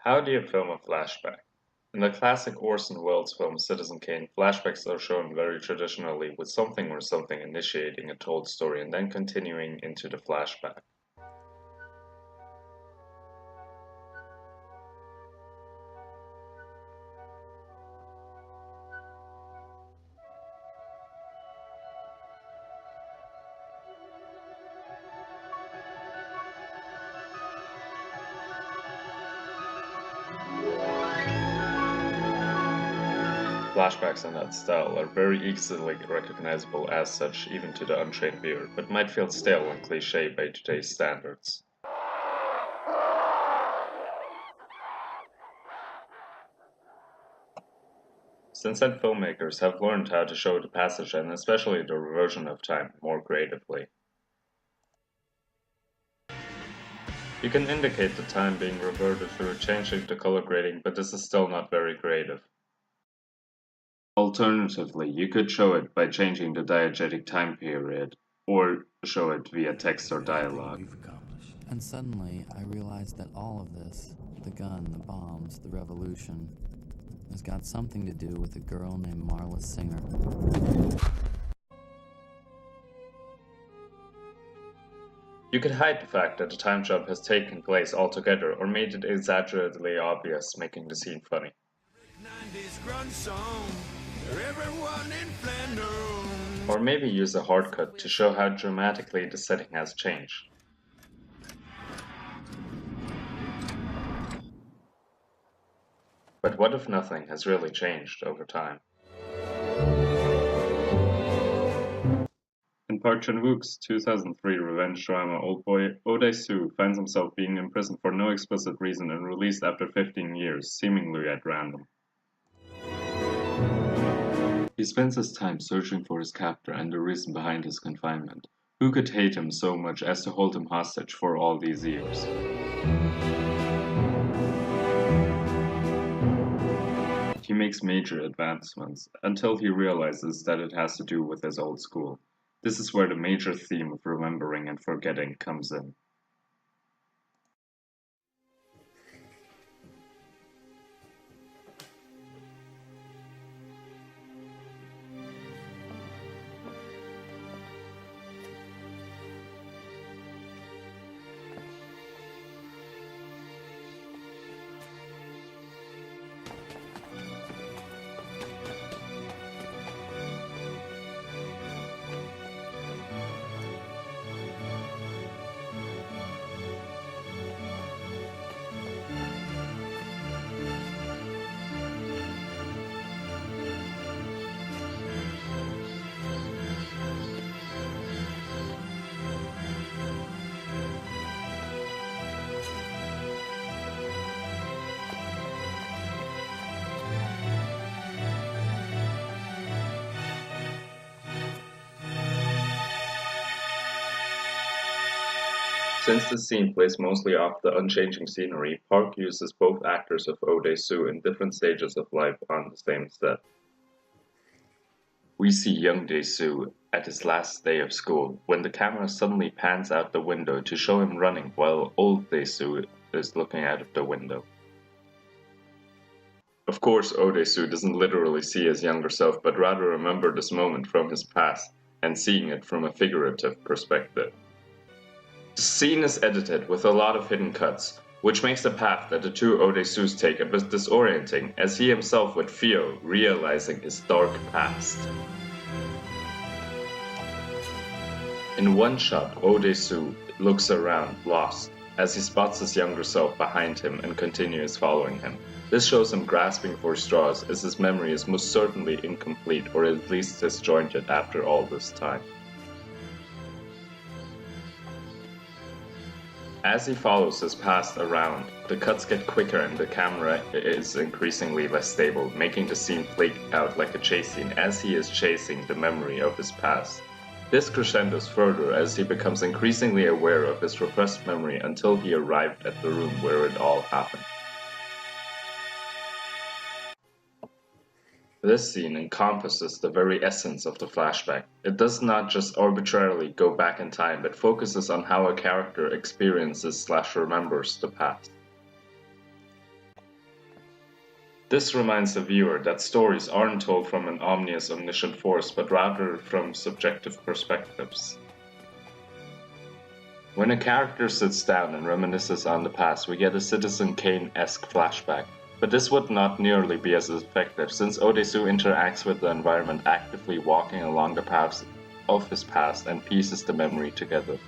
How do you film a flashback? In the classic Orson Welles film Citizen Kane, flashbacks are shown very traditionally, with something or something initiating a told story and then continuing into the flashback. Flashbacks in that style are very easily recognizable as such even to the untrained viewer, but might feel stale and cliché by today's standards. Since then, filmmakers have learned how to show the passage and especially the reversion of time more creatively. You can indicate the time being reverted through changing the color grading, but this is still not very creative. Alternatively, you could show it by changing the diegetic time period, or show it via text or dialogue. And suddenly, I realized that all of this, the gun, the bombs, the revolution, has got something to do with a girl named Marla Singer. You could hide the fact that the time jump has taken place altogether, or made it exaggeratedly obvious, making the scene funny. 90s grunge song, everyone in Flanders. Or maybe use a hard cut to show how dramatically the setting has changed. But what if nothing has really changed over time? In Park Chan-wook's 2003 revenge drama Oldboy, Oh Dae-soo finds himself being imprisoned for no explicit reason and released after 15 years, seemingly at random. He spends his time searching for his captor and the reason behind his confinement. Who could hate him so much as to hold him hostage for all these years? He makes major advancements, until he realizes that it has to do with his old school. This is where the major theme of remembering and forgetting comes in. Since the scene plays mostly off the unchanging scenery, Park uses both actors of Oh Dae-soo in different stages of life on the same set. We see young Dae-soo at his last day of school, when the camera suddenly pans out the window to show him running while old Dae-soo is looking out of the window. Of course, Oh Dae-soo doesn't literally see his younger self, but rather remember this moment from his past, and seeing it from a figurative perspective. The scene is edited with a lot of hidden cuts, which makes the path that the two Oh Dae-soos take a bit disorienting, as he himself would feel realizing his dark past. In one shot, Oh Dae-soo looks around, lost, as he spots his younger self behind him and continues following him. This shows him grasping for straws, as his memory is most certainly incomplete, or at least disjointed after all this time. As he follows his past around, the cuts get quicker and the camera is increasingly less stable, making the scene flake out like a chase scene as he is chasing the memory of his past. This crescendos further as he becomes increasingly aware of his repressed memory until he arrived at the room where it all happened. This scene encompasses the very essence of the flashback. It does not just arbitrarily go back in time, but focuses on how a character experiences/remembers the past. This reminds the viewer that stories aren't told from an omnious, omniscient force, but rather from subjective perspectives. When a character sits down and reminisces on the past, we get a Citizen Kane-esque flashback. But this would not nearly be as effective, since Odesu interacts with the environment, actively walking along the paths of his past and pieces the memory together.